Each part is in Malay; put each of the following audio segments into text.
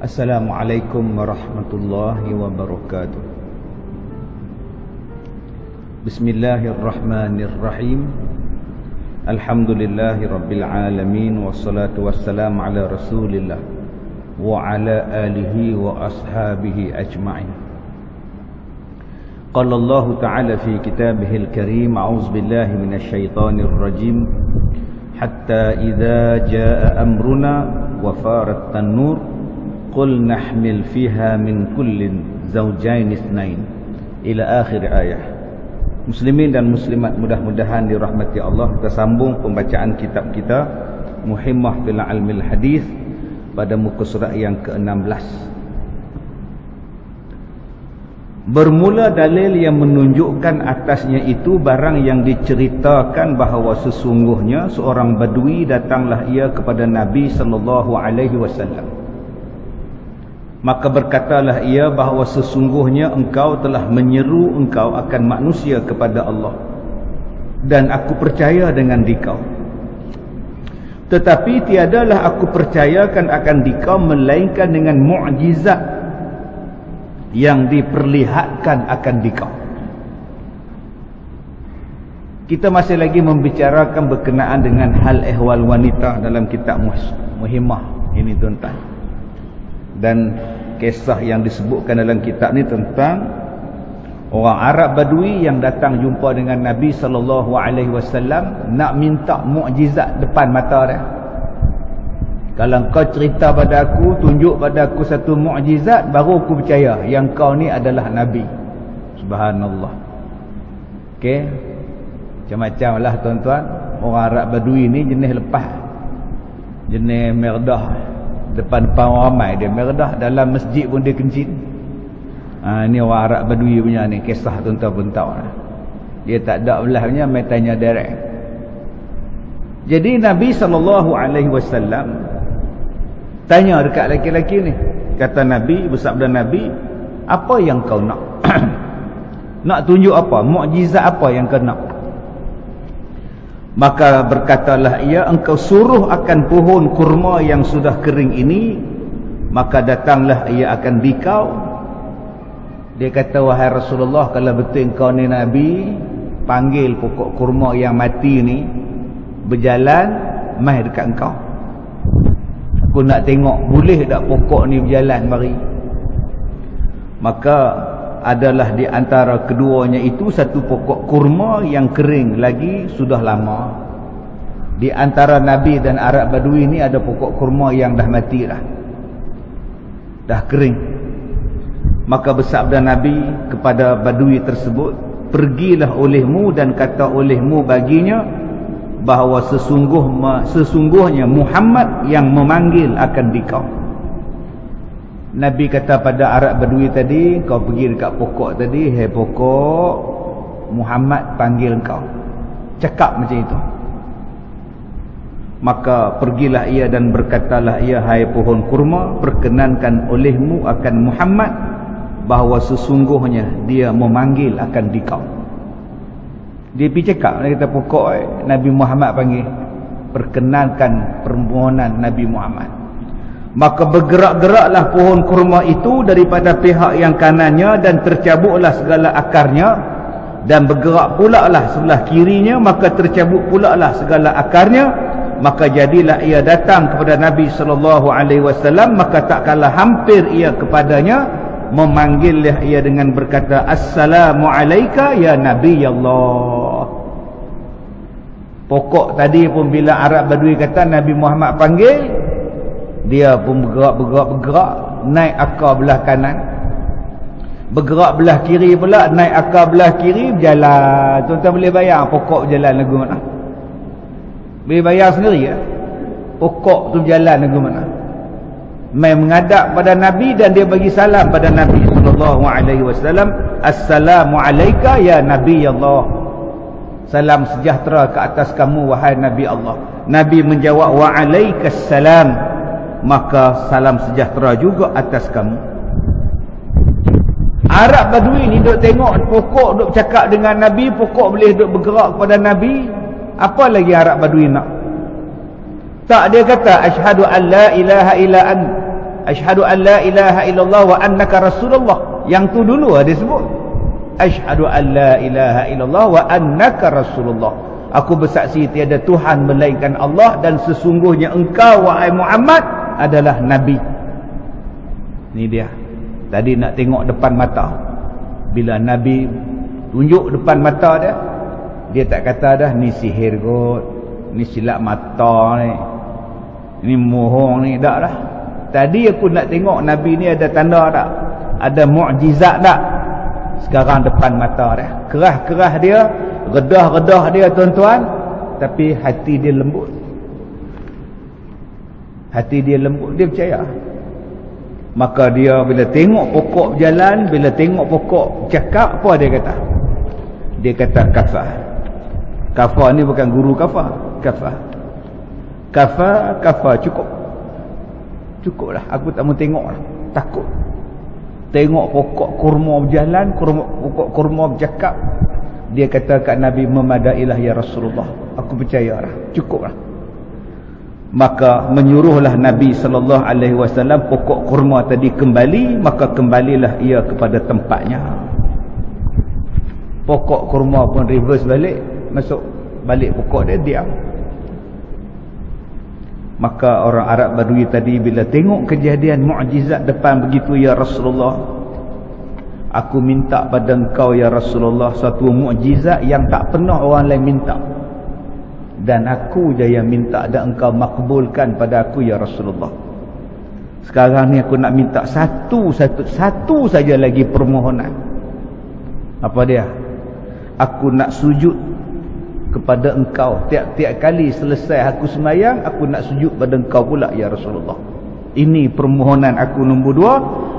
Assalamualaikum warahmatullahi wabarakatuh. Bismillahirrahmanirrahim. Alhamdulillahi rabbil alamin. Wassalatu wassalamu ala rasulillah wa ala alihi wa ashabihi ajma'in. Qala Allah ta'ala fi kitabihil karim. A'udzu billahi minasy syaithanir rajim. Hatta idza jaa amruna wa farat an-nur qul nahmil fiha min kullin zawjayn itsnain ila akhir ayat. Muslimin dan muslimat, mudah-mudahan dirahmati Allah. Kita sambung pembacaan kitab kita Muhimmah fil Ilmil Hadis pada muka surat yang ke-16. Bermula dalil yang menunjukkan atasnya itu barang yang diceritakan bahawa sesungguhnya seorang badui datanglah ia kepada Nabi sallallahu alaihi wasallam. Maka berkatalah ia bahawa sesungguhnya engkau telah menyeru engkau akan manusia kepada Allah, dan aku percaya dengan dikau. Tetapi tiadalah aku percayakan akan dikau melainkan dengan mukjizat yang diperlihatkan akan dikau. Kita masih lagi membicarakan berkenaan dengan hal ehwal wanita dalam kitab Muhimmah ini, tuan-tuan. Dan kisah yang disebutkan dalam kitab ni tentang orang Arab Badui yang datang jumpa dengan Nabi SAW nak minta mukjizat depan mata dia. Kalau kau cerita pada aku, tunjuk pada aku satu mukjizat, baru aku percaya yang kau ni adalah Nabi. Subhanallah. Okey, macam-macam lah tuan-tuan. Orang Arab Badui ni jenis lepas, jenis merdah. Depan-depan ramai dia merdah, dalam masjid pun dia kencing. Ni orang Arab Badui punya ni, kisah tuan-tuan pun tahu lah. Dia tak ada belah punya, main tanya direct. Jadi Nabi SAW tanya dekat lelaki-lelaki ni. Kata Nabi, bersabda Nabi, apa yang kau nak? Nak tunjuk apa? Mukjizat apa yang kau nak? Maka berkatalah ia, engkau suruh akan pohon kurma yang sudah kering ini, maka datanglah ia akan dikau. Dia kata, wahai Rasulullah, kalau betul engkau ni Nabi, panggil pokok kurma yang mati ni berjalan mai dekat engkau. Aku nak tengok boleh tak pokok ni berjalan mari. Maka adalah di antara keduanya itu satu pokok kurma yang kering lagi sudah lama. Di antara Nabi dan Arab Badui ni ada pokok kurma yang dah mati dah kering. Maka bersabda Nabi kepada Badui tersebut, pergilah olehmu dan kata olehmu baginya bahawa sesungguhnya Muhammad yang memanggil akan dikau. Nabi kata pada Arab Badui tadi, kau pergi dekat pokok tadi, hei pokok, Muhammad panggil kau. Cakap macam itu. Maka pergilah ia dan berkatalah ia, hai pohon kurma, perkenankan olehmu akan Muhammad bahawa sesungguhnya dia memanggil akan dikau. Dia pergi cakap, dia kata pokok Nabi Muhammad panggil, perkenankan permohonan Nabi Muhammad. Maka bergerak-geraklah pohon kurma itu daripada pihak yang kanannya dan tercabutlah segala akarnya, dan bergerak pula lah sebelah kirinya, maka tercabut pula lah segala akarnya. Maka jadilah ia datang kepada Nabi SAW, maka tak kalah hampir ia kepadanya, memanggillah ia dengan berkata, Assalamualaikum ya Nabi Allah. Pokok tadi pun bila Arab Badui kata Nabi Muhammad panggil, dia pun bergerak naik akar belah kanan, bergerak belah kiri pula, naik akar belah kiri, berjalan. Tuan-tuan boleh bayar pokok berjalan lagu mana? Boleh bayar sendiri ya? Pokok tu berjalan lagu mana? Mai menghadap pada Nabi dan dia bagi salam pada Nabi SAW, Assalamualaikum ya Nabi Allah. Salam sejahtera ke atas kamu wahai Nabi Allah. Nabi menjawab, Waalaikumsalam. Maka salam sejahtera juga atas kamu. Arab Badui ni duk tengok pokok duk cakap dengan Nabi, pokok boleh duk bergerak kepada Nabi. Apa lagi Arab Badui nak? Tak, dia kata asyhadu an la ilaha illa ant. Asyhadu an la ilaha illallah wa annaka rasulullah. Yang tu dulu dia sebut. Asyhadu an la ilaha illallah wa annaka rasulullah. Aku bersaksi tiada Tuhan melainkan Allah dan sesungguhnya engkau wahai Muhammad adalah nabi. Ni dia. Tadi nak tengok depan mata. Bila nabi tunjuk depan mata dia tak kata dah ni sihir kot, ni silap mata ni, ni mohong ni, tak dah. Tadi aku nak tengok nabi ni ada tanda tak, ada mukjizat tak. Sekarang depan mata dia, kerah-kerah dia, redah-redah dia tuan-tuan, tapi hati dia lembut. Hati dia lembut, dia percaya. Maka dia bila tengok pokok berjalan, bila tengok pokok cakap, apa dia kata? Dia kata kafah. Kafah ni bukan guru kafah. Kafah. Kafah cukup. Cukuplah, aku tak mau tengok lah. Takut. Tengok pokok kurma berjalan, pokok kurma bercakap. Dia kata kat Nabi, memadailah ya Rasulullah. Aku percaya lah. Cukup lah. Maka menyuruhlah Nabi SAW pokok kurma tadi kembali, maka kembalilah ia kepada tempatnya. Pokok kurma pun reverse balik, masuk balik pokok dia, diam. Maka orang Arab Badui tadi bila tengok kejadian mukjizat depan begitu, ya Rasulullah, aku minta pada engkau ya Rasulullah satu mukjizat yang tak pernah orang lain minta, dan aku je yang minta, dan engkau makbulkan pada aku ya Rasulullah. Sekarang ni aku nak minta satu saja lagi permohonan. Apa dia? Aku nak sujud kepada engkau tiap-tiap kali selesai aku sembahyang, aku nak sujud pada engkau pula ya Rasulullah. Ini permohonan aku nombor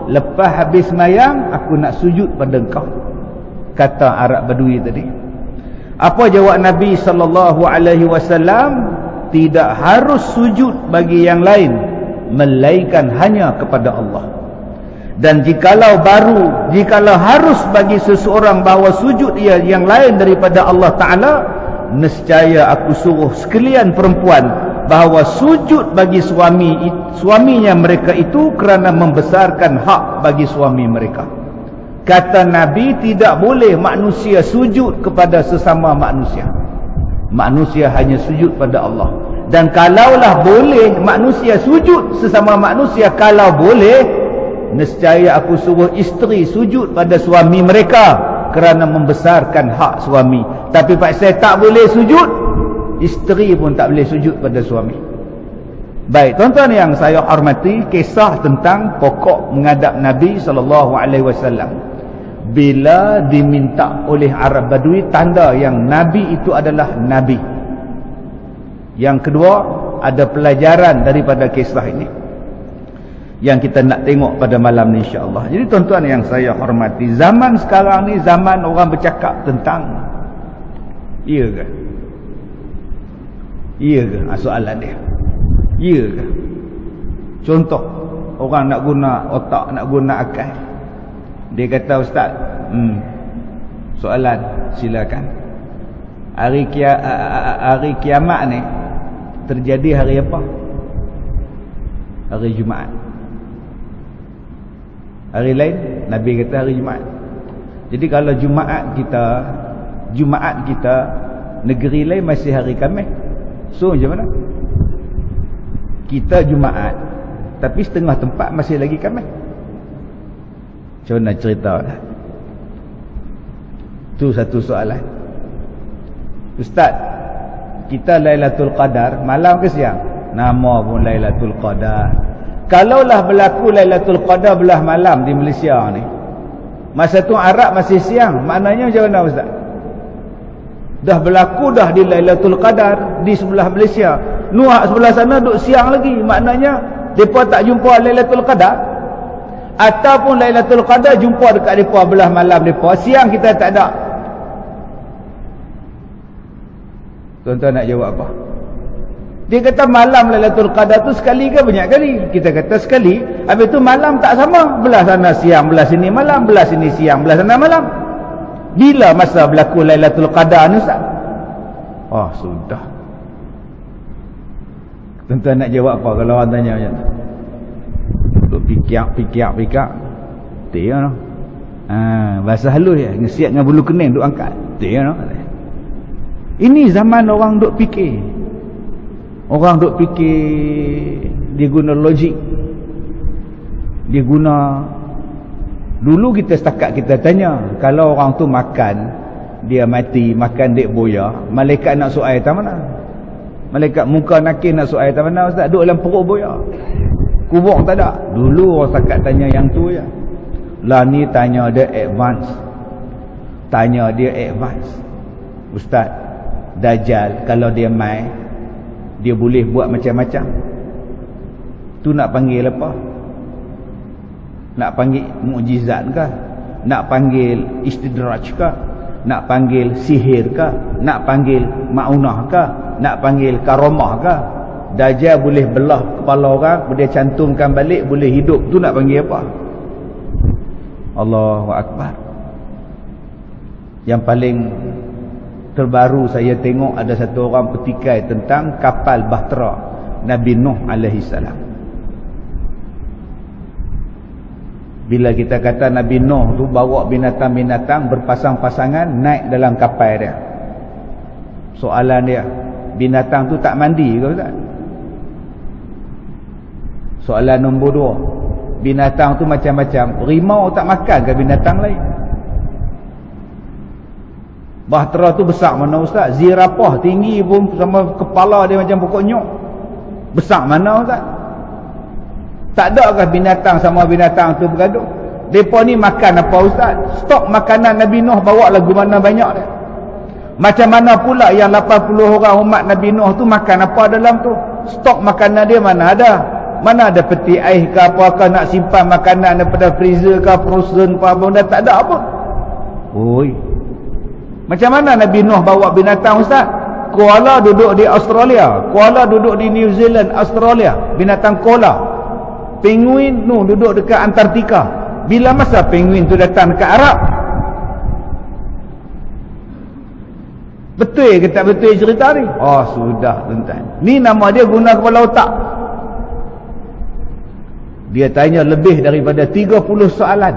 2. Lepas habis sembahyang aku nak sujud pada engkau, kata Arab Badui tadi. Apa jawab Nabi SAW? Tidak harus sujud bagi yang lain melainkan hanya kepada Allah. Dan jikalau harus bagi seseorang bahawa sujud ia yang lain daripada Allah Ta'ala, nescaya aku suruh sekalian perempuan bahawa sujud bagi suaminya mereka itu kerana membesarkan hak bagi suami mereka. Kata Nabi, tidak boleh manusia sujud kepada sesama manusia. Manusia hanya sujud pada Allah. Dan kalaulah boleh manusia sujud sesama manusia, kalau boleh, nescaya aku suruh isteri sujud pada suami mereka kerana membesarkan hak suami. Tapi pak saya tak boleh sujud, isteri pun tak boleh sujud pada suami. Baik, tuan-tuan yang saya hormati, kisah tentang pokok menghadap Nabi SAW. Bila diminta oleh Arab Badui tanda yang Nabi itu adalah Nabi. Yang kedua, ada pelajaran daripada kisah ini yang kita nak tengok pada malam ni insya-Allah. Jadi tuan-tuan yang saya hormati, zaman sekarang ni zaman orang bercakap tentang iya ke? Iya ke? Soalan dia. Iya ke? Contoh, orang nak guna otak, nak guna akal. Dia kata, ustaz, soalan, silakan. Hari kiamat ni terjadi hari apa? Hari Jumaat. Hari lain Nabi kata hari Jumaat. Jadi kalau Jumaat kita negeri lain masih hari Khamis. So macam mana? Kita Jumaat tapi setengah tempat masih lagi Khamis. Macam mana cerita dah? Itu satu soalan. Ustaz, kita Lailatul Qadar malam ke siang? Nama pun Lailatul Qadar. Kalaulah berlaku Lailatul Qadar belah malam di Malaysia ni, masa tu Arab masih siang, maknanya macam mana ustaz? Dah berlaku dah di Lailatul Qadar di sebelah Malaysia, Nuh sebelah sana duk siang lagi, maknanya depa tak jumpa Lailatul Qadar. Ataupun Lailatul Qadar jumpa dekat depa belah malam depa, siang kita tak ada. Tuan-tuan nak jawab apa? Dia kata malam Lailatul Qadar tu sekali ke banyak kali? Kita kata sekali. Habis tu malam tak sama, belah sana siang, belah sini malam, belah sini siang, belah sana malam. Bila masa berlaku Lailatul Qadar ni ustaz? Oh sudah. Tuan-tuan nak jawab apa kalau orang tanya macam tu? Duk Pikir. Dia no. Bahasa halus ya, ngesiat dengan bulu kening duk angkat. Dia no. Ini zaman orang duk fikir. Orang duk fikir, dia guna logik. Dia guna. Dulu kita setakat kita tanya, kalau orang tu makan, dia mati, makan dek boya, malaikat nak suai tak mana? Malaikat muka nakir nak suai tak mana ustaz? Duduk dalam perut boya. Kubur tak ada. Dulu orang setakat tanya yang tu ya. Lah ni tanya dia advance. Ustaz, Dajjal kalau dia mai, dia boleh buat macam-macam. Tu nak panggil apa? Nak panggil mukjizat ke? Nak panggil istidraj ke? Nak panggil sihir ke? Nak panggil ma'unah ke? Nak panggil karamah ke? Dajjal boleh belah kepala orang, boleh cantumkan balik, boleh hidup. Tu nak panggil apa? Allahu Akbar. Yang paling terbaru saya tengok ada satu orang petikai tentang kapal bahtera Nabi Nuh alaihi salam. Bila kita kata Nabi Nuh tu bawa binatang-binatang berpasang-pasangan naik dalam kapal dia. Soalan dia, binatang tu tak mandi ke Ustaz? Soalan nombor 2, binatang tu macam-macam. Rimau tak makan ke binatang lain? Bahtera tu besar mana Ustaz? Zirapah tinggi pun sama kepala dia macam pokok nyok. Besar mana Ustaz? Tak ada ke binatang sama binatang tu bergaduh? Mereka ni makan apa Ustaz? Stok makanan Nabi Nuh bawa lagu mana banyak dia. Macam mana pula yang 80 orang umat Nabi Nuh tu makan apa dalam tu? Stok makanan dia mana ada? Mana ada peti air ke apa-apa nak simpan makanan daripada freezer ke frozen apa benda, tak ada apa. Oi. Macam mana Nabi Nuh bawa binatang Ustaz? Koala duduk di Australia, koala duduk di New Zealand, Australia, binatang koala. Penguin tu duduk dekat Antartika. Bila masa penguin tu datang dekat Arab? Betul ke tak betul cerita ni? Oh sudah tuan-tuan. Ni nama dia guna kepala otak. Dia tanya lebih daripada 30 soalan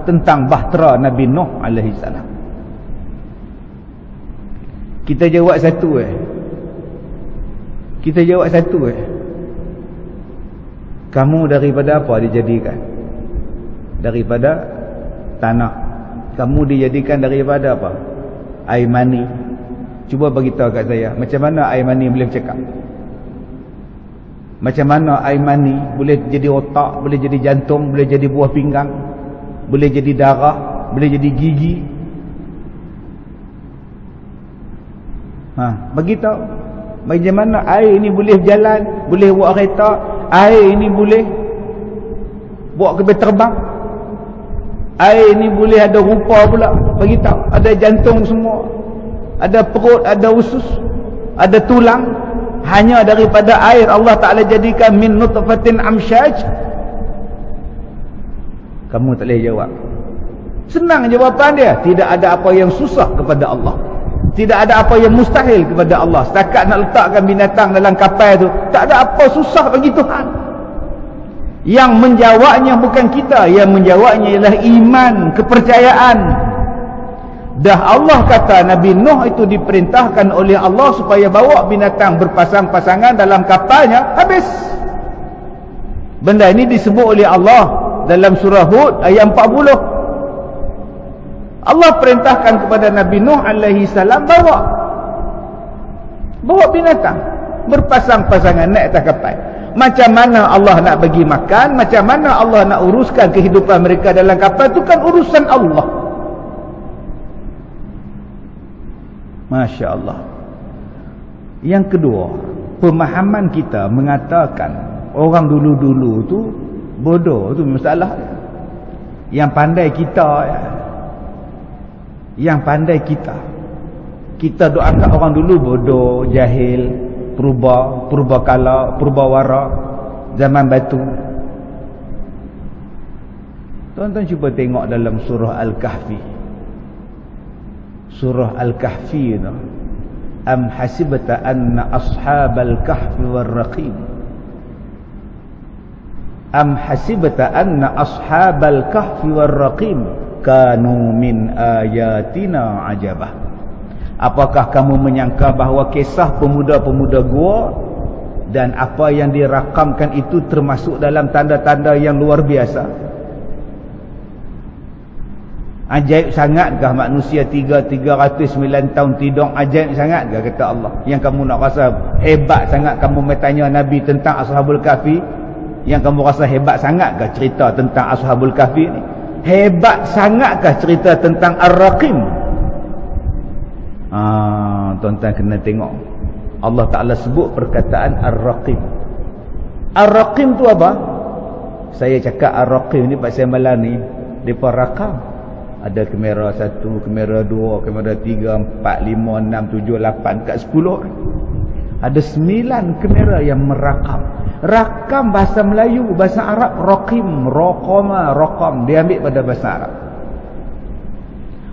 tentang bahtera Nabi Nuh alaihi salam. Kita jawab satu Kamu daripada apa dijadikan? Daripada tanah. Kamu dijadikan daripada apa? Air mani. Cuba beritahu kat saya, macam mana air mani boleh bercakap? Macam mana air mani boleh jadi otak, boleh jadi jantung, boleh jadi buah pinggang, boleh jadi darah, boleh jadi gigi? Beritahu. Macam mana air ini boleh berjalan, boleh buat kereta, air ini boleh buat kereta terbang, air ini boleh ada rupa pula. Beritahu. Ada jantung semua, ada perut, ada usus, ada tulang. Hanya daripada air Allah Ta'ala jadikan min nutfatin amsyaj. Kamu tak boleh jawab. Senang jawapan dia. Tidak ada apa yang susah kepada Allah. Tidak ada apa yang mustahil kepada Allah. Setakat nak letakkan binatang dalam kapal tu, tak ada apa susah bagi Tuhan. Yang menjawabnya bukan kita. Yang menjawabnya ialah iman, kepercayaan. Dah Allah kata Nabi Nuh itu diperintahkan oleh Allah supaya bawa binatang berpasang-pasangan dalam kapalnya, habis. Benda ini disebut oleh Allah dalam surah Hud ayat 40. Allah perintahkan kepada Nabi Nuh alaihi salam bawa binatang berpasang-pasangan naik atas kapal. Macam mana Allah nak bagi makan, macam mana Allah nak uruskan kehidupan mereka dalam kapal, itu kan urusan Allah. Masya Allah. Yang kedua, pemahaman kita mengatakan orang dulu-dulu tu bodoh, tu masalah. Yang pandai kita kita doakan orang dulu bodoh, jahil, purbakala, purbawara, zaman batu. Tuan-tuan cuba tengok dalam surah Al-Kahfi. Surah Al-Kahfi itu, am hasibta anna ashabal kahfi war raqim Am hasibta anna ashabal kahfi warraqim kanu min ayatina ajabah. Apakah kamu menyangka bahawa kisah pemuda-pemuda gua dan apa yang dirakamkan itu termasuk dalam tanda-tanda yang luar biasa? Ajaib sangatkah manusia 309 tahun tidur? Ajaib sangatkah kata Allah? Yang kamu nak rasa hebat sangat kamu bertanya Nabi tentang Ashabul Kahfi? Yang kamu rasa hebat sangatkah cerita tentang Ashabul Kahfi ni? Hebat sangatkah cerita tentang Ar-Raqim? Tuan-tuan kena tengok. Allah Ta'ala sebut perkataan Ar-Raqim. Ar-Raqim tu apa? Saya cakap Ar-Raqim ni pasal malam ni depa rakam. Ada kamera 1, kamera 2, kamera 3, 4, 5, 6, 7, 8, kat 10. Ada 9 kamera yang merakam. Rakam bahasa Melayu, bahasa Arab raqim, raqama, raqam, dia ambil pada bahasa Arab.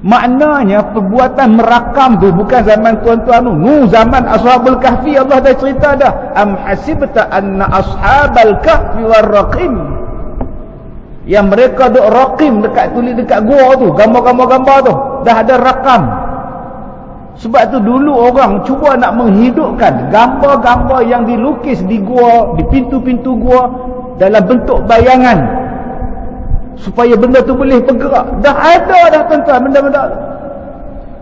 Maknanya perbuatan merakam tu bukan zaman tuan-tuan tu. Zaman Ashabul Kahfi Allah dah cerita dah. Am hasibta anna ashabal kahfi warraqim. Yang mereka duk raqim dekat tulis dekat gua tu, gambar-gambar tu, dah ada rakam. Sebab tu dulu orang cuba nak menghidupkan gambar-gambar yang dilukis di gua, di pintu-pintu gua dalam bentuk bayangan supaya benda tu boleh bergerak. Dah ada dah tuan-tuan benda-benda.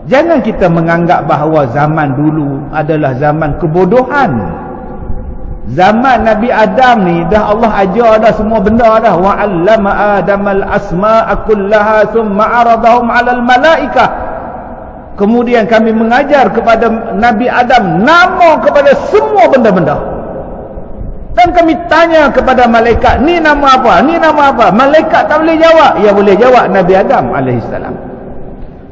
Jangan kita menganggap bahawa zaman dulu adalah zaman kebodohan. Zaman Nabi Adam ni dah Allah ajar dah semua benda dah. Wa 'allama Adamal asma'a kullaha thumma 'aradahum 'alal malaikah. Kemudian kami mengajar kepada Nabi Adam nama kepada semua benda-benda. Dan kami tanya kepada malaikat, ni nama apa? Ni nama apa? Malaikat tak boleh jawab. Ya boleh jawab Nabi Adam alaihissalam.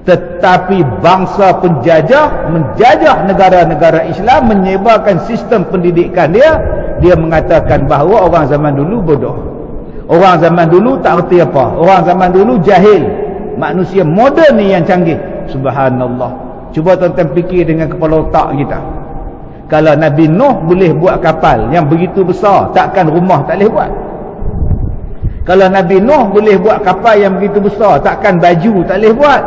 Tetapi bangsa penjajah menjajah negara-negara Islam, menyebarkan sistem pendidikan dia. Dia mengatakan bahawa orang zaman dulu bodoh. Orang zaman dulu tak erti apa. Orang zaman dulu jahil. Manusia moden ni yang canggih. Subhanallah. Cuba tuan-tuan fikir dengan kepala otak kita. Kalau Nabi Nuh boleh buat kapal yang begitu besar, takkan rumah tak boleh buat? Kalau Nabi Nuh boleh buat kapal yang begitu besar, takkan baju tak boleh buat?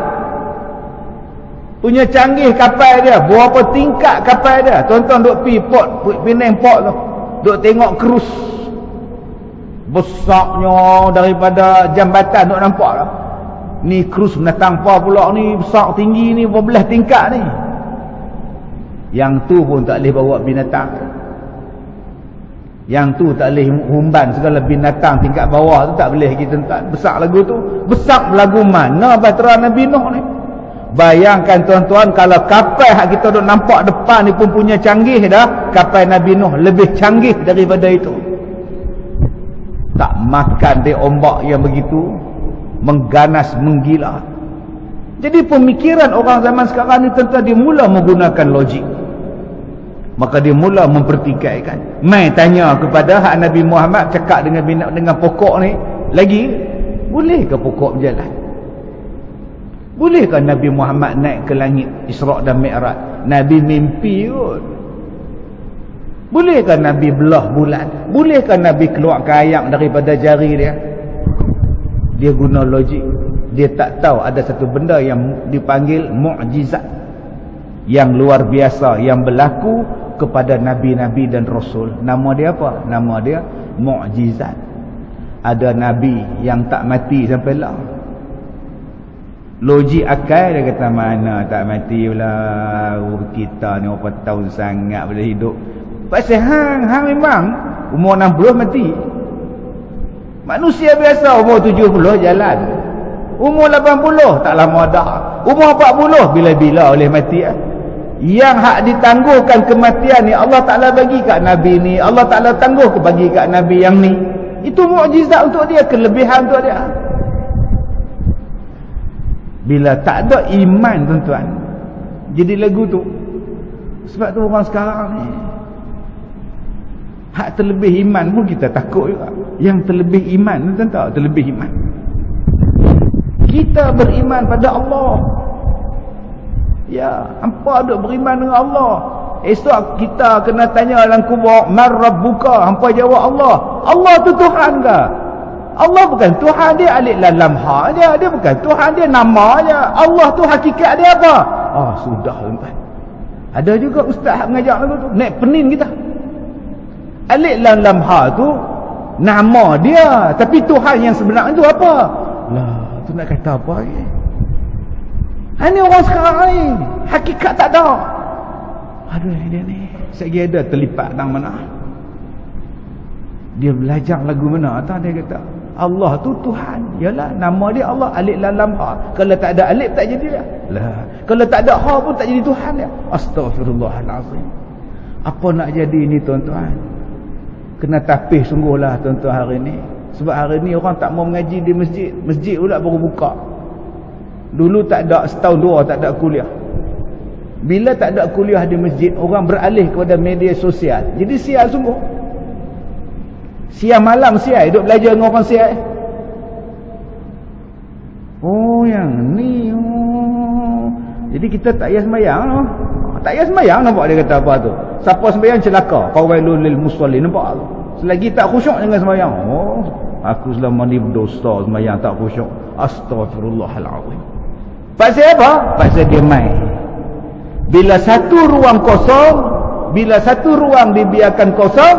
Punya canggih kapal dia, berapa tingkat kapal dia. Tuan-tuan duk pergi port, Penang port tu, duk tengok krus besarnya daripada jambatan duk nampak lah. Ni krus menatang apa pula ni, besar tinggi ni, berbelah tingkat ni. Yang tu pun tak boleh bawa binatang. Yang tu tak boleh humban segala binatang tingkat bawah tu, tak boleh kita tak. Besar lagu tu. Besar lagu mana bahtera Nabi Nuh ni? Bayangkan tuan-tuan, kalau kapal yang kita duk nampak depan ni pun punya canggih dah, kapal Nabi Nuh lebih canggih daripada itu. Tak makan dia ombak yang begitu mengganas, menggila. Jadi pemikiran orang zaman sekarang ni tuan-tuan, dia mula menggunakan logik. Maka dia mula mempertikaikan. Mai tanya kepada hak Nabi Muhammad cakap dengan pokok ni, lagi boleh ke pokok berjalan? Bolehkah Nabi Muhammad naik ke langit Isra' dan Mi'raj? Nabi mimpi kot. Bolehkah Nabi belah bulan? Bolehkah Nabi keluarkan ayam daripada jari dia? Dia guna logik. Dia tak tahu ada satu benda yang dipanggil mukjizat, yang luar biasa, yang berlaku kepada Nabi-Nabi dan Rasul. Nama dia apa? Nama dia mukjizat. Ada Nabi yang tak mati sampai lah. Logik akal dia kata, mana tak mati pula, kita ni berapa tahun sangat boleh hidup. Pasal hang memang umur 60 mati. Manusia biasa umur 70 jalan. Umur 80 tak lama dah. Umur 40 bila-bila boleh mati. Yang hak ditangguhkan kematian ni Allah Ta'ala bagi kat Nabi ni, Allah Ta'ala tangguh bagi kat Nabi yang ni. Itu mukjizat untuk dia, kelebihan untuk dia. Bila tak ada iman tuan-tuan, jadi lagu tu. Sebab tu orang sekarang ni hak terlebih iman pun kita takut juga. Yang terlebih iman, tuan tahu terlebih iman, kita beriman pada Allah. Ya, hampa duk beriman dengan Allah. Esok kita kena tanya dalam kubur, man rabbuka? Hampa jawab Allah. Allah tu Tuhan ke? Allah bukan Tuhan, dia alif lam ha dia bukan Tuhan, dia nama je. Allah tu hakikat dia apa? Sudah tuan-tuan. Ada juga ustaz mengajar lagu tu, naik pening kita. Alif lam ha tu nama dia, tapi Tuhan yang sebenar itu apa? Lah, tu nak kata apa lagi? Ini orang sekarang ni hakikat tak ada. Aduh, dia ni segi ada terlipat dalam mana? Dia belajar lagu mana? Atau dia kata Allah tu Tuhan. Yalah, nama dia Allah, alif lam ha. Kalau tak ada alif tak jadi dia. Lah, kalau tak ada ha pun tak jadi Tuhan dia. Astaghfirullahalazim. Apa nak jadi ni tuan-tuan? Kena tapih sungguhlah tuan-tuan hari ni. Sebab hari ni orang tak mau mengaji di masjid. Masjid pula baru buka. Dulu tak ada, setahun dua tak ada kuliah. Bila tak ada kuliah di masjid, orang beralih kepada media sosial. Jadi sial sungguh. Siang malam sial, duduk belajar dengan orang sial. Oh yang ni. Jadi kita tak payah sembahyang. Tak payah sembahyang, nampak dia kata apa tu? Siapa sembahyang celaka. Fawailul lil musallin, nampak tu? Selagi tak khusyuk dengan sembahyang. Aku selama ni berdosa sembahyang tak khusyuk. Astaghfirullahalazim. Pasal apa? Pasal dia main. Bila satu ruang kosong, bila satu ruang dibiarkan kosong,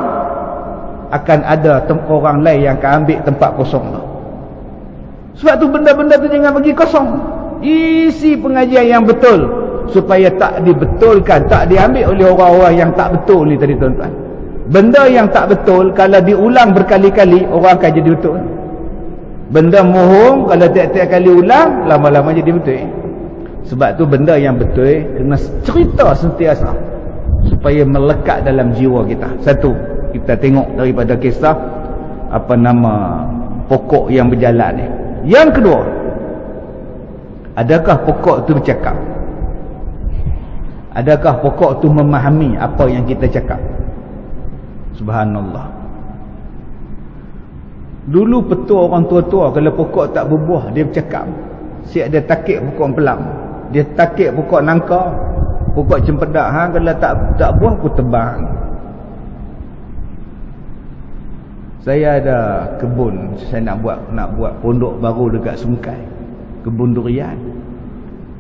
akan ada orang lain yang akan ambil tempat kosong tu. Sebab tu benda-benda tu jangan bagi kosong. Isi pengajian yang betul, supaya tak dibetulkan, tak diambil oleh orang-orang yang tak betul ni tadi tuan-tuan. Benda yang tak betul kalau diulang berkali-kali, orang akan jadi betul. Benda mohong kalau tiap-tiap kali ulang, lama-lama jadi betul. Sebab tu benda yang betul kena cerita sentiasa supaya melekat dalam jiwa kita. Satu, kita tengok daripada kisah apa nama pokok yang berjalan ni. Yang kedua, adakah pokok tu bercakap? Adakah pokok tu memahami apa yang kita cakap? Subhanallah. Dulu petua orang tua-tua, kalau pokok tak berbuah dia bercakap. Siap dia takik pokok pelang, dia takik pokok nangka, pokok cempedak, kalau tak buah aku tebang. Saya ada kebun, saya nak buat pondok baru dekat Sungkai, kebun durian.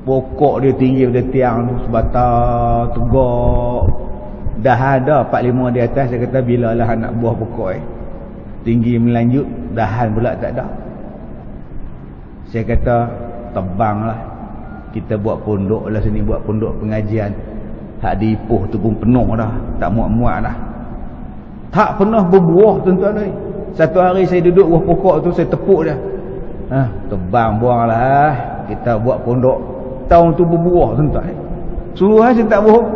Pokok dia tinggi pada tiang sebatang tegak, dah ada 4-5 di atas. Saya kata bila lah nak buah pokok tinggi melanjut, dahan pula tak ada. Saya kata tebanglah, kita buat pondok lah sini, buat pondok pengajian. Hak di Ipoh tu pun penuh dah, tak muat-muat dah, tak pernah berbuah tuan-tuan. Satu hari saya duduk buah pokok tu, saya tepuk dia, tebang buanglah, kita buat pondok. Tahun tu berbuah tuan-tuan. Suruh saya tak bohong.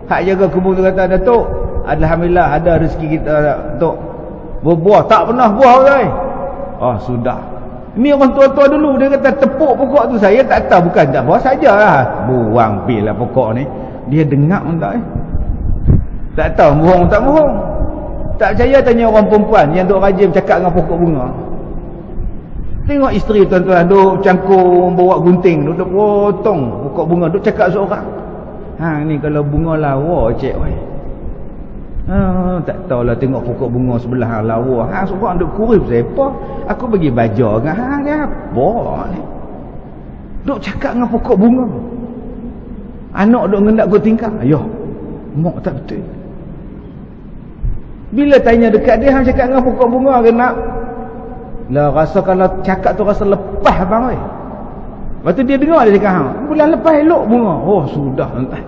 Hak jaga kebun tu kata, Datuk, alhamdulillah ada rezeki kita Datuk, berbuah. Tak pernah buah orang. Sudah. Ini orang tua-tua dulu, dia kata tepuk pokok tu. Saya tak tahu, bukan tak buah sajalah, buang bil lah pokok ni. Dia dengar pun tak tak tahu bohong tak bohong. Tak percaya tanya orang perempuan yang duk rajin bercakap dengan pokok bunga. Tengok isteri tuan-tuan duk cangkung bawa gunting, duk potong pokok bunga, duk cakap seorang. Ni kalau bunga lawa cek weh. Tak tahulah, tengok pokok bunga sebelah lawa. Seorang duk kurip siapa? Aku bagi baja dengan dia apa ni? Duk cakap dengan pokok bunga. Anak duk ngendak go tingkap. Ayuh, mak tak betul. Bila tanya dekat dia, hang cakap dengan pokok bunga ke nak? Lah rasa kalau cakap tu rasa lepas bang oi. Lepas tu dia dengar dia cakap, bulan lepas elok bunga. Sudah entah.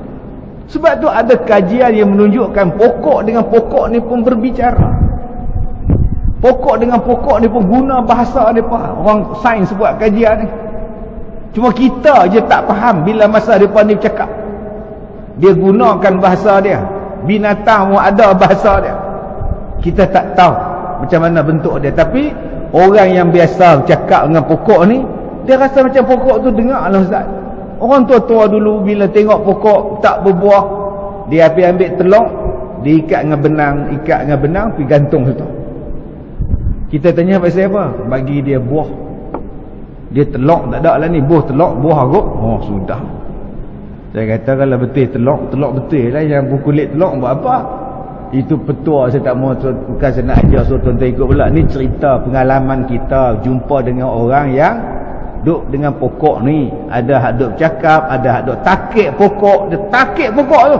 Sebab tu ada kajian yang menunjukkan pokok dengan pokok ni pun berbicara. Pokok dengan pokok ni pun guna bahasa depa. Orang sains buat kajian ni. Cuma kita je tak faham bila masa depa ni bercakap. Dia gunakan bahasa dia. Binatang pun ada bahasa dia. Kita tak tahu macam mana bentuk dia. Tapi orang yang biasa bercakap dengan pokok ni, dia rasa macam pokok tu dengar lah Ustaz. Orang tua-tua dulu bila tengok pokok tak berbuah, dia ambil telok, diikat dengan benang, pergi gantung situ. Kita tanya pasal apa? Bagi dia buah. Dia telok tak ada lah ni, buah telok, buah kot. Sudah. Saya kata kalau betul telok betul lah. Yang kulit telok buat apa? Itu petua. Saya tak mau, bukan saya nak ajar suruh tuan-tuan ikut pula. Ni cerita pengalaman kita jumpa dengan orang yang duk dengan pokok ni. Ada hak duk bercakap, ada hak duk takik pokok. Dia takik pokok tu.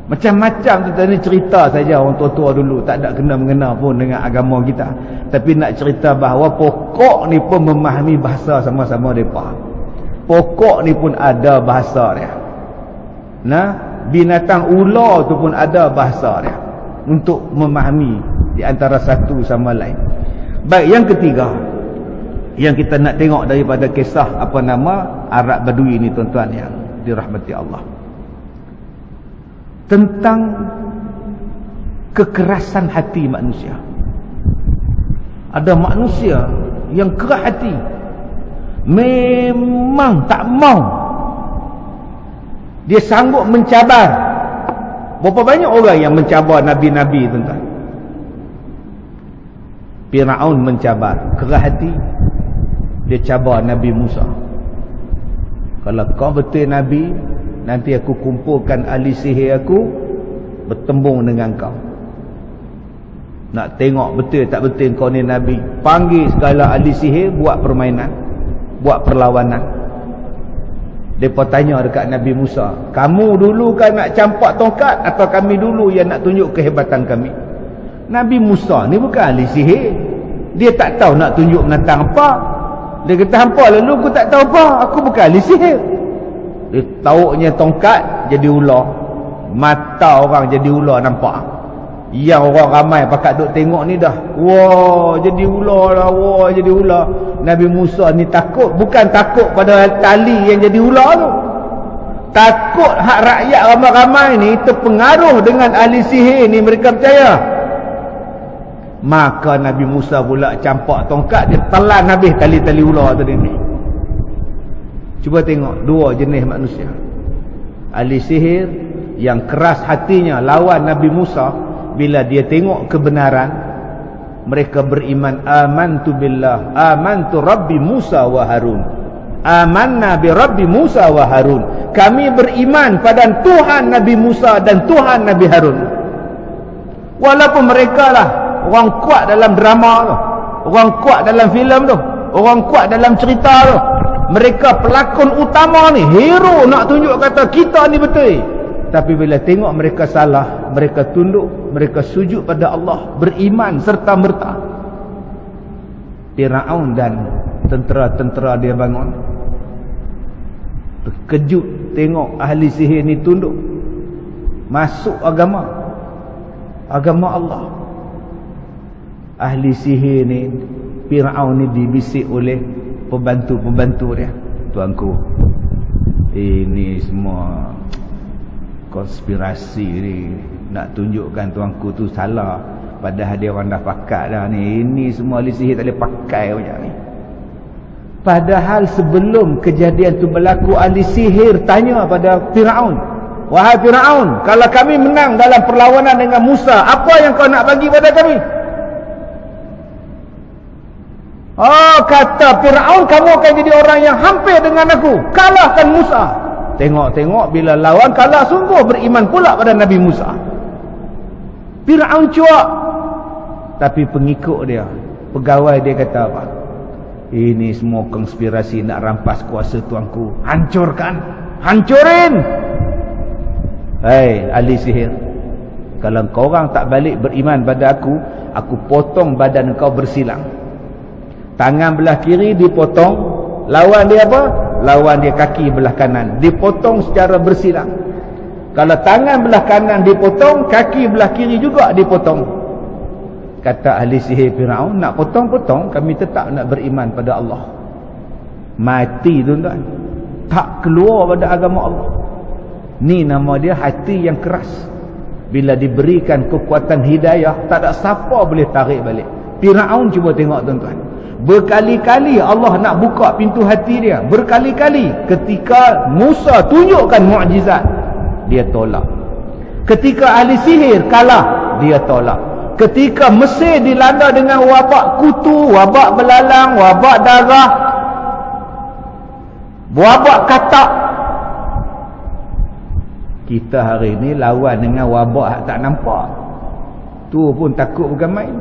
Macam-macam tu tadi cerita saja orang tua-tua dulu. Tak ada kena-mengena pun dengan agama kita. Tapi nak cerita bahawa pokok ni pun memahami bahasa sama-sama mereka. Pokok ni pun ada bahasa dia. Nah, binatang ular tu pun ada bahasa dia untuk memahami di antara satu sama lain. Baik, yang ketiga yang kita nak tengok daripada kisah apa nama Arab Badui ni tuan-tuan yang dirahmati Allah, tentang kekerasan hati manusia. Ada manusia yang keras hati, memang tak mau, dia sanggup mencabar. Berapa banyak orang yang mencabar Nabi-Nabi tuan-tuan? Firaun mencabar, keras hati, dia cabar Nabi Musa. Kalau kau betul Nabi, nanti aku kumpulkan ahli sihir aku, bertembung dengan kau. Nak tengok betul tak betul kau ni Nabi. Panggil segala ahli sihir, buat permainan, buat perlawanan. Mereka tanya dekat Nabi Musa, kamu dulu kan nak campak tongkat, atau kami dulu yang nak tunjuk kehebatan kami? Nabi Musa ni bukan ahli sihir. Dia tak tahu nak tunjuk menatang apa. Dia kata, hampa lalu aku tak tahu apa, aku bukan ahli sihir. Dia tauknya tongkat jadi ular, mata orang jadi ular nampak. Yang orang ramai pakat duk tengok ni dah, wah jadi ular lah, wah jadi ular. Nabi Musa ni takut, bukan takut pada tali yang jadi ular tu, takut hak rakyat ramai-ramai ni terpengaruh dengan ahli sihir ni, mereka percaya. Maka Nabi Musa pula campak tongkat, dia telan habis tali-tali ular tadi ni. Cuba tengok dua jenis manusia. Ahli sihir yang keras hatinya lawan Nabi Musa, bila dia tengok kebenaran, mereka beriman, amantu billah, amantu Rabbi Musa wa Harun, amanna bi Rabbi Musa wa Harun. Kami beriman pada Tuhan Nabi Musa dan Tuhan Nabi Harun. Walaupun mereka lah orang kuat dalam drama tu, orang kuat dalam filem tu, orang kuat dalam cerita tu, mereka pelakon utama ni, hero nak tunjuk kata kita ni betul. Tapi bila tengok mereka salah, mereka tunduk, mereka sujud pada Allah, beriman serta merta. Firaun dan tentera-tentera dia bangun, terkejut tengok ahli sihir ni tunduk, masuk agama Allah. Ahli sihir ni, Firaun ni dibisik oleh pembantu-pembantu dia, tuanku, ini semua konspirasi ni, nak tunjukkan tuanku tu salah, padahal dia orang dah pakat dah ni. Ini semua ahli sihir tak boleh pakai macam ni. Padahal sebelum kejadian tu berlaku, ahli sihir tanya pada Firaun, wahai Firaun, kalau kami menang dalam perlawanan dengan Musa, apa yang kau nak bagi pada kami? Oh, kata Firaun, kamu akan jadi orang yang hampir dengan aku, kalahkan Musa. Tengok-tengok bila lawan kalah, sungguh beriman pula pada Nabi Musa. Firaun cuak. Tapi pengikut dia, pegawai dia kata apa? Ini semua konspirasi nak rampas kuasa tuanku. Hancurkan, hancurin. Hei ahli sihir, kalau kau orang tak balik beriman pada aku potong badan kau bersilang. Tangan belah kiri dipotong, lawan dia apa? Lawan dia kaki belah kanan, dipotong secara bersilang. Kalau tangan belah kanan dipotong, kaki belah kiri juga dipotong. Kata ahli sihir Firaun, nak potong-potong, kami tetap nak beriman pada Allah. Mati tuan-tuan, tak keluar pada agama Allah. Ni nama dia hati yang keras. Bila diberikan kekuatan hidayah, tak ada siapa boleh tarik balik. Firaun cuba tengok tuan-tuan, berkali-kali Allah nak buka pintu hati dia. Berkali-kali ketika Musa tunjukkan mukjizat, dia tolak. Ketika ahli sihir kalah, dia tolak. Ketika Mesir dilanda dengan wabak kutu, wabak belalang, wabak darah, wabak katak, Kita hari ni lawan dengan wabak tak nampak. Tu pun takut bukan main.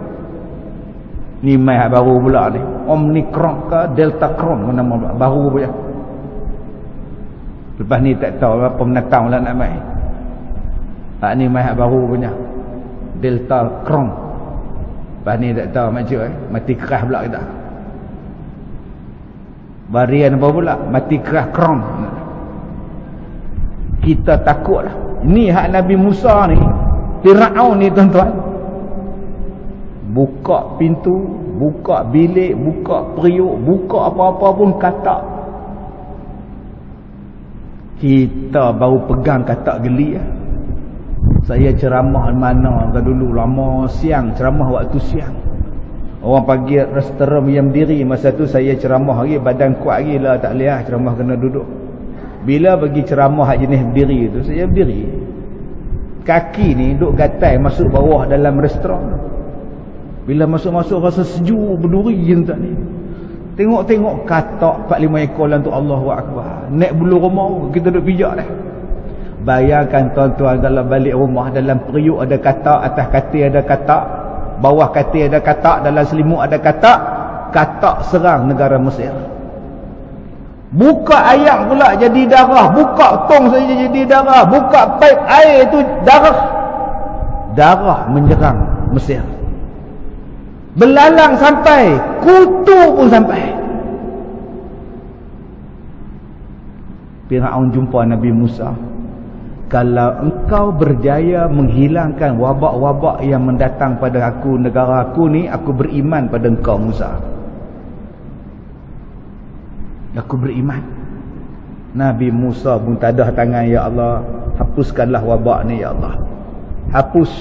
Ni mai baru pula ni. Omicron ke Delta Cron nama baru pula. Lepas ni tak tahu apa menatang lah nak mai. Ni mai baru punya. Delta Cron. Lepas ni tak tahu macam mati keras pula kita. Varian apa pula? Mati keras Cron. Kita takutlah. Ni hak Nabi Musa ni, Firaun ni tuan-tuan. Buka pintu, buka bilik, buka periuk, buka apa-apa pun katak. Kita baru pegang katak geli lah. Saya ceramah mana ke dulu lama siang, ceramah waktu siang. Orang pagi restoran yang berdiri, masa tu saya ceramah lagi, badan kuat lagi lah, tak boleh lah ceramah kena duduk. Bila bagi ceramah hak jenis berdiri tu, saya berdiri. Kaki ni duk gatai masuk bawah dalam restoran. Bila masuk-masuk rasa sejuk berduri je tak ni. Tengok-tengok katak 4-5 ekor lah untuk Allahu Akbar. Naik bulu rumah kita duk pijak dah. Bayangkan tuan-tuan kalau balik rumah, dalam periuk ada katak, atas katil ada katak, bawah katil ada katak, dalam selimut ada katak. Katak serang negara Mesir. Buka ayak pula jadi darah, buka tong saja jadi darah, buka paip air tu darah. Darah menyerang Mesir. Belalang sampai, kutu pun sampai. Firaun jumpa Nabi Musa. Kalau engkau berjaya menghilangkan wabak-wabak yang mendatang pada aku, negara aku ni, aku beriman pada engkau Musa. Aku beriman. Nabi Musa pun tadah tangan, ya Allah, hapuskanlah wabak ni ya Allah. Hapus.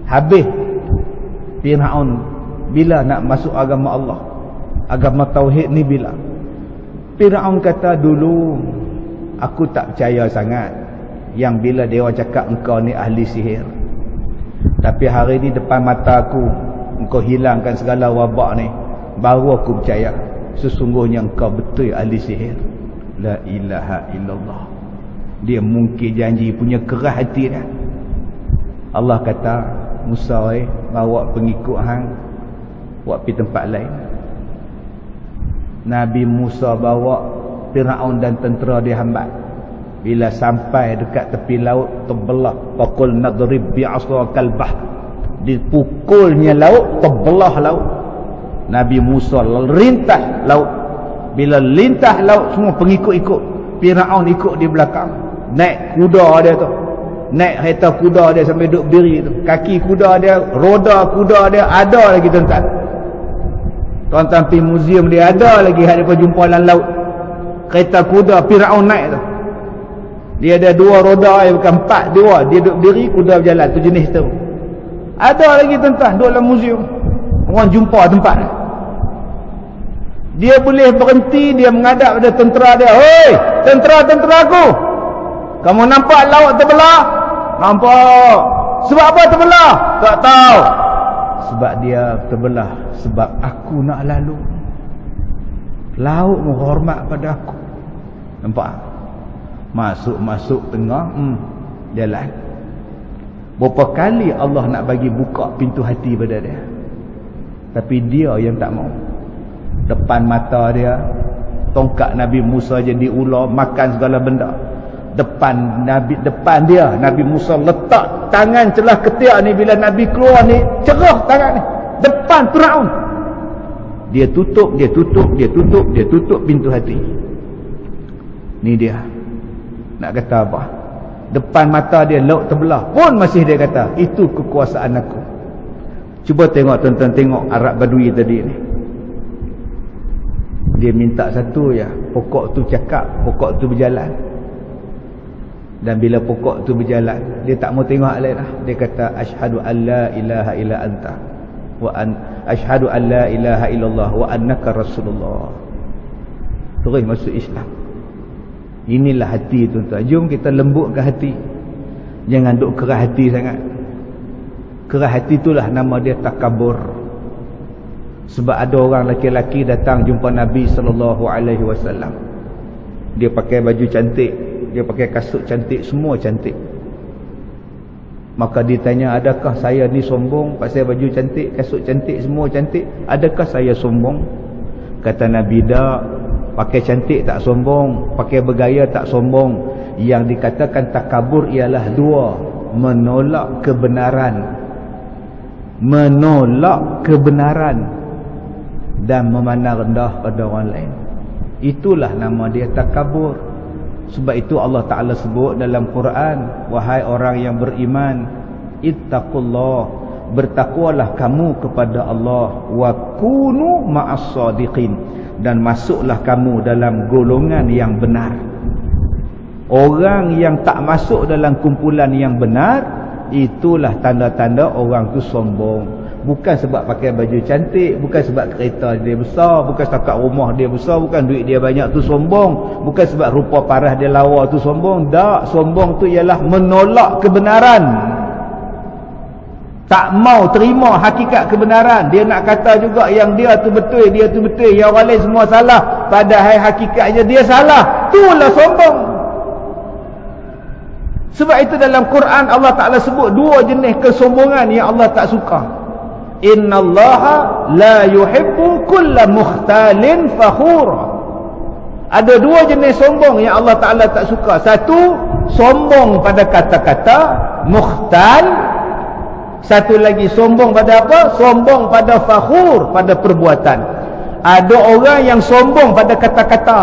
Habis Firaun bila nak masuk agama Allah, agama tauhid ni bila? Firaun kata dulu aku tak percaya sangat yang bila dia orang cakap engkau ni ahli sihir. Tapi hari ni depan mata aku engkau hilangkan segala wabak ni, baru aku percaya sesungguhnya engkau betul ahli sihir. La ilaha illallah. Dia mungkin janji punya keras hati dah. Allah kata, Musa bawa pengikut hang buat pergi tempat lain. Nabi Musa bawa Firaun dan tentera dia hambat. Bila sampai dekat tepi laut, terbelah. Faqul nadrib bi'asakal bahr. Dipukulnya laut, terbelah laut. Nabi Musa lintah laut. Bila lintah laut, semua pengikut ikut. Firaun ikut di belakang. Naik kuda dia tu. Naik kereta kuda dia sampai duduk berdiri tu. Kaki kuda dia, roda kuda dia ada lagi tuan-tuan. Tuan-tuan pergi muzium dia ada lagi hak dia jumpa dalam laut. Kereta kuda Firaun naik tu. Dia ada 2 roda, bukan 4, 2. Dia duduk berdiri, kuda berjalan. Tu jenis tu. Ada lagi tuan-tuan duduk dalam muzium. Orang jumpa tempat dia. Dia boleh berhenti, dia menghadap pada tentera dia. Hei, tentera-tentera aku, kamu nampak laut terbelah? Nampak. Sebab apa terbelah? Tak tahu. Sebab dia terbelah sebab aku nak lalu. Laut menghormat pada aku. Nampak? Masuk tengah, jalan. Berapa kali Allah nak bagi buka pintu hati pada dia, tapi dia yang tak mau. Depan mata dia, tongkat Nabi Musa jadi ular, makan segala benda. Depan dia Nabi Musa letak tangan celah ketiak ni. Bila Nabi keluar ni, cerah tangan ni depan Firaun. Dia tutup pintu hati. Ni dia nak kata apa? Depan mata dia laut terbelah pun masih dia kata itu kekuasaan aku. Cuba tengok tuan-tuan, tengok Arab Badui tadi ni. Dia minta satu ya, pokok tu cakap, pokok tu berjalan. Dan bila pokok tu berjalan, dia tak mau tengok lain lah. Dia kata asyhadu an la ilaha illa anta wa asyhadu an la ilaha illallah wa annaka rasulullah. Terus masuk Islam. Inilah hati tuan-tuan. Jom kita lembutkan hati. Jangan duk keras hati sangat. Keras hati itulah nama dia takabur. Sebab ada orang lelaki-lelaki datang jumpa Nabi SAW. Dia pakai baju cantik, dia pakai kasut cantik, semua cantik. Maka ditanya, adakah saya ni sombong pasal baju cantik, kasut cantik, semua cantik? Adakah saya sombong? Kata Nabi, tak. Pakai cantik tak sombong, pakai bergaya tak sombong. Yang dikatakan takabur ialah dua: menolak kebenaran, dan memandang rendah pada orang lain. Itulah nama dia takabur. Sebab itu Allah Ta'ala sebut dalam Quran, wahai orang yang beriman, ittaqullah, bertakwalah kamu kepada Allah, wa kunu ma'as sadiqin, dan masuklah kamu dalam golongan yang benar. Orang yang tak masuk dalam kumpulan yang benar, itulah tanda-tanda orang tu sombong. Bukan sebab pakai baju cantik, bukan sebab kereta dia besar, bukan setakat rumah dia besar, bukan duit dia banyak tu sombong, bukan sebab rupa parah dia lawa tu sombong. Tak, sombong tu ialah menolak kebenaran, tak mau terima hakikat kebenaran. Dia nak kata juga yang dia tu betul, dia tu betul, yang orang lain semua salah, padahal hakikatnya dia salah. Itulah sombong. Sebab itu dalam Quran Allah Ta'ala sebut dua jenis kesombongan yang Allah tak suka. Innallaha la yuhibbu kulla mukhtalin fakhur. Ada dua jenis sombong yang Allah Ta'ala tak suka. Satu, sombong pada kata-kata, mukhtal. Satu lagi, sombong pada apa? Sombong pada fakhur, pada perbuatan. Ada orang yang sombong pada kata-kata.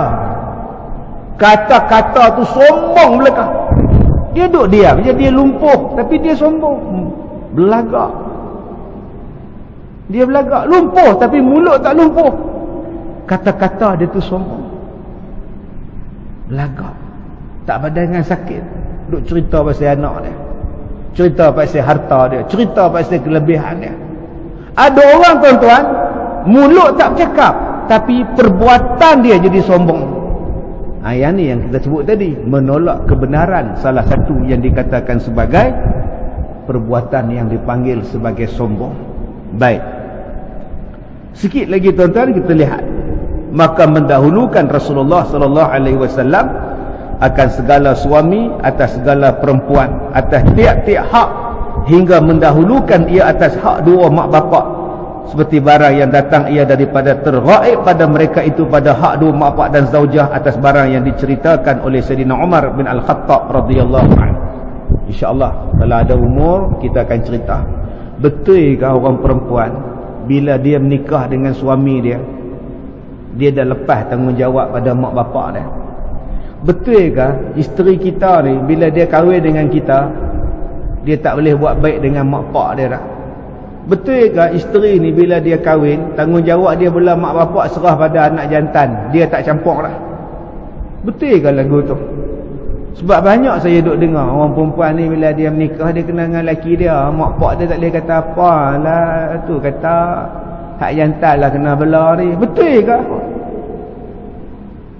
Kata-kata tu sombong belakang. Dia duduk diam je, dia lumpuh, tapi dia sombong. Belagak. Dia belagak, lumpuh tapi mulut tak lumpuh. Kata-kata dia tu sombong, belagak, tak badangan sakit, duk cerita pasal anak dia, cerita pasal harta dia, cerita pasal kelebihan dia. Ada orang, tuan-tuan, mulut tak bercakap, tapi perbuatan dia jadi sombong. Yang ni yang kita sebut tadi, menolak kebenaran, salah satu yang dikatakan sebagai perbuatan yang dipanggil sebagai sombong. Baik, sikit lagi tuan-tuan kita lihat. Maka mendahulukan Rasulullah sallallahu alaihi wasallam akan segala suami atas segala perempuan, atas tiap-tiap hak, hingga mendahulukan ia atas hak dua mak bapak, seperti barang yang datang ia daripada terghaib pada mereka itu pada hak dua mak bapak dan zaujah, atas barang yang diceritakan oleh Sayyidina Umar bin Al-Khattab radhiyallahu anhu. InsyaAllah kalau ada umur kita akan cerita. Betulkah orang perempuan bila dia menikah dengan suami dia, dia dah lepas tanggungjawab pada mak bapak dia? Betulkah isteri kita ni bila dia kahwin dengan kita, dia tak boleh buat baik dengan mak bapak dia dah? Betulkah isteri ni bila dia kahwin, tanggungjawab dia bila mak bapak serah pada anak jantan, dia tak campur dah? Betulkah lagu tu? Sebab banyak saya duk dengar orang perempuan ni bila dia menikah, dia kena dengan lelaki dia, mak pak dia tak boleh kata apa lah, tu kata hak jantan lah kena bela ni. Betul ke?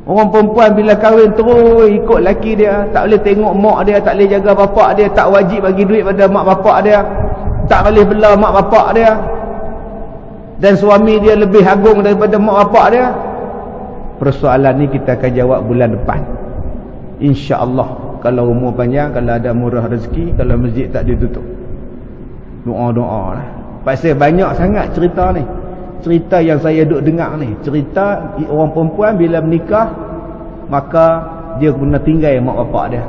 Orang perempuan bila kahwin terus ikut lelaki dia, tak boleh tengok mak dia, tak boleh jaga bapak dia, tak wajib bagi duit pada mak bapak dia, tak boleh bela mak bapak dia, dan suami dia lebih agung daripada mak bapak dia. Persoalan ni kita akan jawab bulan depan, InsyaAllah. Kalau umur panjang, kalau ada murah rezeki, kalau masjid tak ditutup, doa-doa lah. Pasal banyak sangat cerita ni, cerita yang saya duk dengar ni, cerita orang perempuan bila menikah, maka dia guna tinggal mak bapak dia,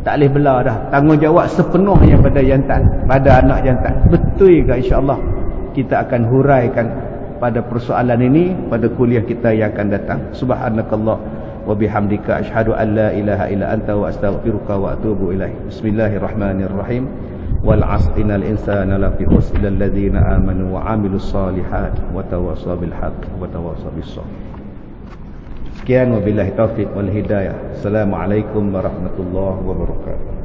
tak boleh bela dah, tanggungjawab sepenuhnya pada jantan, pada anak jantan. Betul ke? InsyaAllah kita akan huraikan pada persoalan ini pada kuliah kita yang akan datang. Subhanakallah wa bihamdika asyhadu an la ilaha illa anta wa astaghfiruka wa atubu ilaik. Bismillahirrahmanirrahim. Wal 'asr innal insana lafi khusr illa alladhina amanu wa 'amilus solihat wa tawassaw bil haqq wa tawassaw bis sabr. Sekian, wabillahi taufiq wal hidayah. Assalamualaikum warahmatullahi wabarakatuh.